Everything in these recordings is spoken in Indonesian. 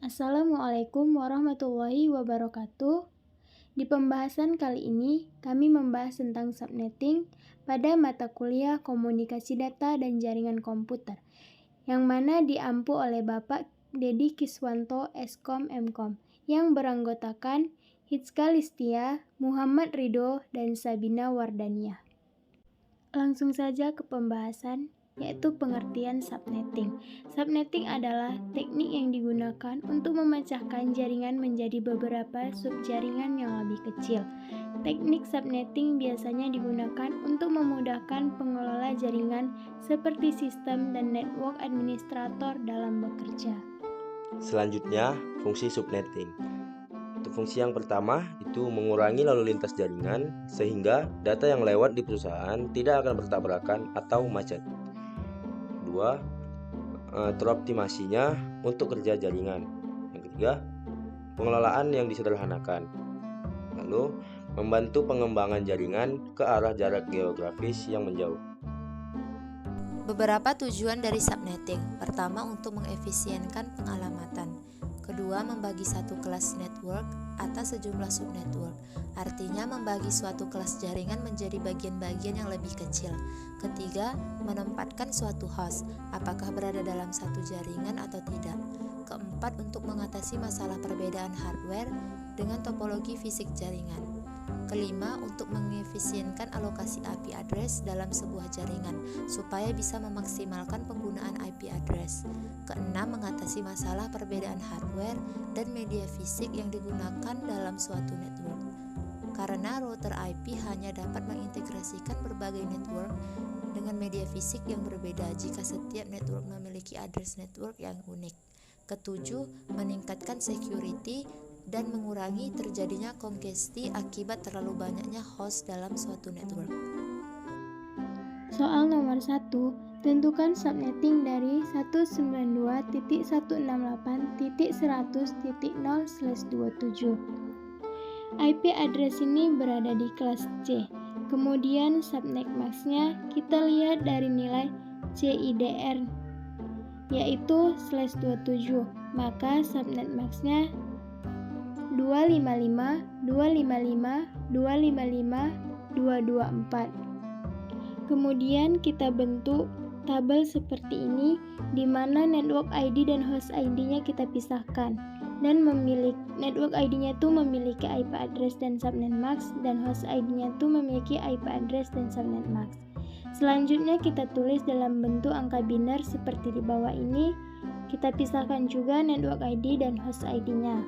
Assalamualaikum warahmatullahi wabarakatuh. Di pembahasan kali ini, kami membahas tentang subnetting pada mata kuliah Komunikasi Data dan Jaringan Komputer, yang mana diampu oleh Bapak Dedi Kiswanto, Eskom Mkom, yang beranggotakan Hizka Listia, Muhammad Ridho, dan Sabina Wardania. Langsung saja ke pembahasan, yaitu pengertian subnetting. Subnetting adalah teknik yang digunakan untuk memecahkan jaringan menjadi beberapa subjaringan yang lebih kecil. Teknik subnetting biasanya digunakan untuk memudahkan pengelola jaringan seperti sistem dan network administrator dalam bekerja. Selanjutnya, fungsi subnetting. Untuk fungsi yang pertama, itu mengurangi lalu lintas jaringan sehingga data yang lewat di perusahaan tidak akan bertabrakan atau macet. Kedua, teroptimasinya untuk kerja jaringan. Yang ketiga, pengelolaan yang disederhanakan. Lalu, membantu pengembangan jaringan ke arah jarak geografis yang menjauh. Beberapa tujuan dari subnetting. Pertama, untuk mengefisienkan pengalamatan. Kedua, membagi satu kelas network atas sejumlah subnetwork. Artinya membagi suatu kelas jaringan menjadi bagian-bagian yang lebih kecil. Ketiga, menempatkan suatu host, apakah berada dalam satu jaringan atau tidak. Keempat, untuk mengatasi masalah perbedaan hardware dengan topologi fisik jaringan. Kelima, untuk mengefisienkan alokasi IP address dalam sebuah jaringan supaya bisa memaksimalkan penggunaan IP address. Keenam, mengatasi masalah perbedaan hardware dan media fisik yang digunakan dalam suatu network. Karena router IP hanya dapat mengintegrasikan berbagai network dengan media fisik yang berbeda jika setiap network memiliki address network yang unik. Ketujuh, meningkatkan security dan mengurangi terjadinya kongesti akibat terlalu banyaknya host dalam suatu network. Soal nomor 1, tentukan subnetting dari 192.168.100.0/27. IP address ini berada di kelas C. Kemudian subnet max-nya kita lihat dari nilai CIDR, yaitu /27. Maka subnet max-nya 255.255.255.224. Kemudian kita bentuk tabel seperti ini, di mana network ID dan host ID-nya kita pisahkan, dan network ID-nya itu memiliki IP address dan subnet max, dan host ID-nya itu memiliki IP address dan subnet max. Selanjutnya kita tulis dalam bentuk angka biner seperti di bawah ini. Kita pisahkan juga network ID dan host ID-nya.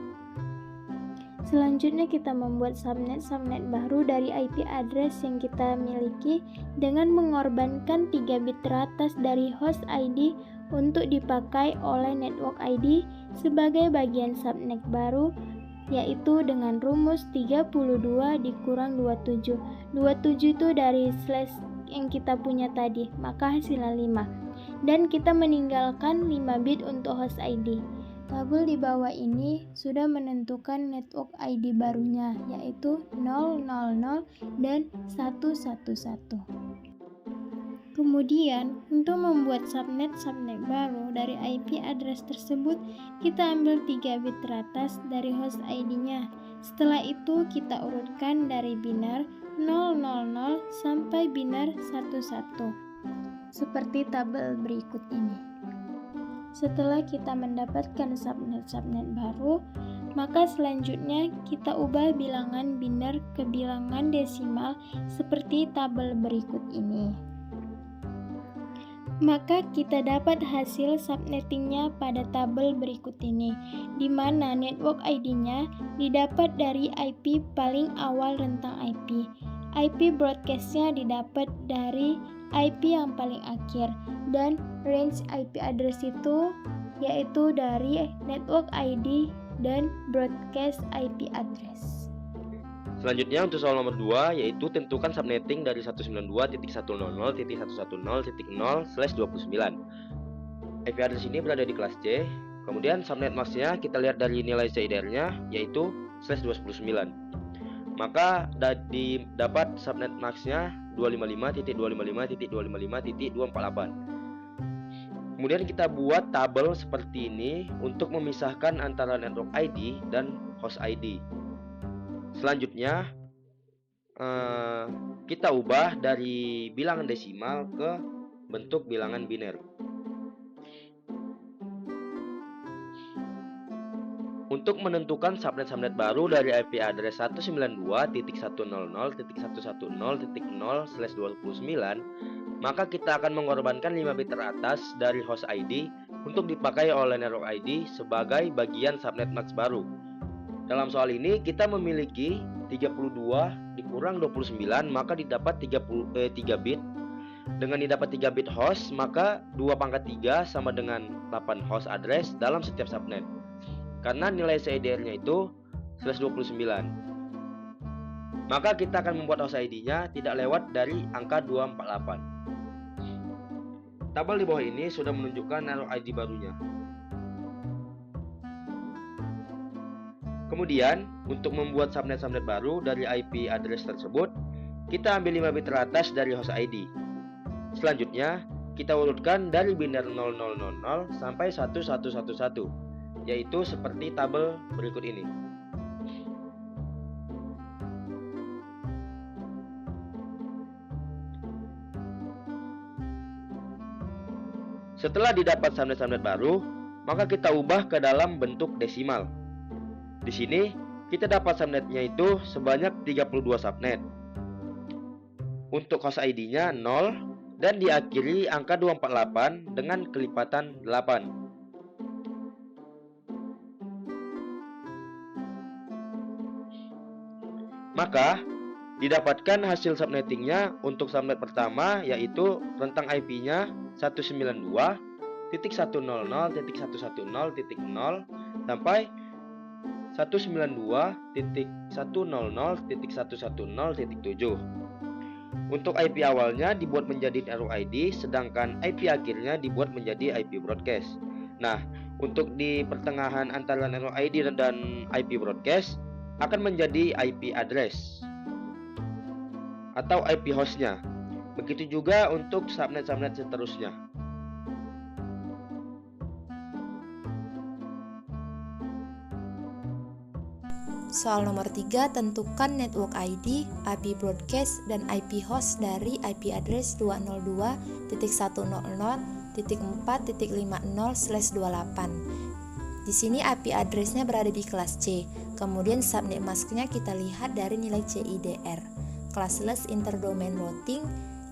Selanjutnya kita membuat subnet baru dari IP address yang kita miliki dengan mengorbankan 3 bit teratas dari host ID untuk dipakai oleh network ID sebagai bagian subnet baru, yaitu dengan rumus 32 dikurang 27. 27 itu dari slash yang kita punya tadi, maka hasilnya 5. Dan kita meninggalkan 5 bit untuk host ID. Tabel di bawah ini sudah menentukan network ID barunya, yaitu 000 dan 111. Kemudian, untuk membuat subnet baru dari IP address tersebut, kita ambil 3 bit teratas dari host ID-nya. Setelah itu, kita urutkan dari binar 000 sampai binar 11, seperti tabel berikut ini. Setelah kita mendapatkan subnet baru, maka selanjutnya kita ubah bilangan biner ke bilangan desimal seperti tabel berikut ini. Maka kita dapat hasil subnettingnya pada tabel berikut ini, di mana network ID-nya didapat dari IP paling awal rentang IP. IP broadcast-nya didapat dari IP yang paling akhir, dan range IP address itu yaitu dari network ID dan broadcast IP address. Selanjutnya untuk soal nomor 2, yaitu tentukan subnetting dari 192.100.100.0/29. IP address ini berada di kelas C. Kemudian subnet max-nya kita lihat dari nilai CIDR-nya, yaitu /259. Maka dapat subnet max-nya 255.255.255.248. Kemudian kita buat tabel seperti ini untuk memisahkan antara network ID dan host ID. Selanjutnya kita ubah dari bilangan desimal ke bentuk bilangan biner. Untuk menentukan subnet baru dari IP address 192.110.110.0/29, maka kita akan mengorbankan 5 bit teratas dari host ID untuk dipakai oleh network ID sebagai bagian subnet mask baru. Dalam soal ini kita memiliki 32 dikurang 29, maka didapat 3 bit. Dengan didapat 3 bit host, maka 2/3 sama dengan 8 host address dalam setiap subnet. Karena nilai CIDR-nya itu 129. Maka kita akan membuat host ID-nya tidak lewat dari angka 248. Tabel di bawah ini sudah menunjukkan network ID barunya. Kemudian, untuk membuat subnet baru dari IP address tersebut, kita ambil 5 bit teratas dari host ID. Selanjutnya, kita urutkan dari biner 0000 sampai 1111, yaitu seperti tabel berikut ini. Setelah didapat subnet baru, maka kita ubah ke dalam bentuk desimal. Di sini kita dapat subnetnya itu sebanyak 32 subnet. Untuk host ID-nya 0 dan diakhiri angka 248 dengan kelipatan 8. Maka didapatkan hasil subnettingnya untuk subnet pertama, yaitu rentang IP-nya 192.110.110.0 sampai 192.100.110.7. Untuk IP awalnya dibuat menjadi network ID, sedangkan IP akhirnya dibuat menjadi IP broadcast. Nah, untuk di pertengahan antara network ID dan IP broadcast akan menjadi IP address atau IP hostnya. Begitu juga untuk subnet seterusnya. Soal nomor 3, tentukan network ID, IP broadcast, dan IP host dari IP address 202.100.4.50/28. Di sini IP addressnya berada di kelas C. Kemudian subnet masknya kita lihat dari nilai CIDR. Classless interdomain routing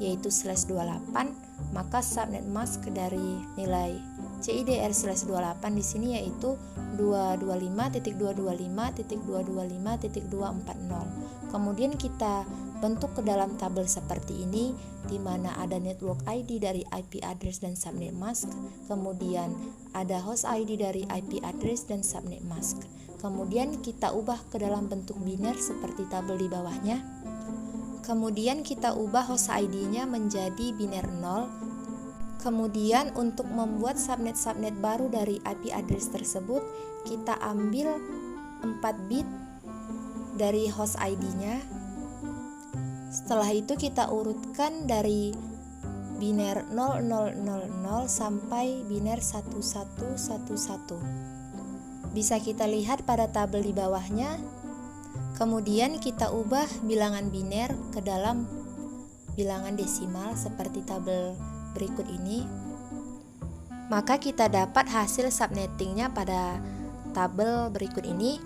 yaitu /28, maka subnet mask dari nilai CIDR/28 di sini yaitu 225.225.225.240. Kemudian kita bentuk ke dalam tabel seperti ini, di mana ada network ID dari IP address dan subnet mask, kemudian ada host ID dari IP address dan subnet mask. Kemudian kita ubah ke dalam bentuk biner seperti tabel di bawahnya. Kemudian kita ubah host ID-nya menjadi biner 0. Kemudian untuk membuat subnet baru dari IP address tersebut, kita ambil 4 bit dari host ID-nya. Setelah itu kita urutkan dari biner 0000 sampai biner 1111. Bisa kita lihat pada tabel di bawahnya. Kemudian kita ubah bilangan biner ke dalam bilangan desimal seperti tabel berikut ini. Maka kita dapat hasil subnettingnya pada tabel berikut ini,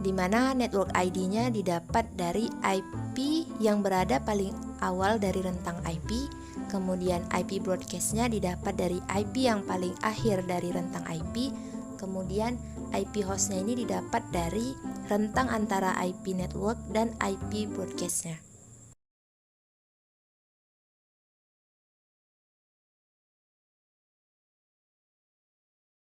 di mana network ID-nya didapat dari IP yang berada paling awal dari rentang IP, kemudian IP broadcast-nya didapat dari IP yang paling akhir dari rentang IP, kemudian IP host-nya ini didapat dari rentang antara IP network dan IP broadcast-nya.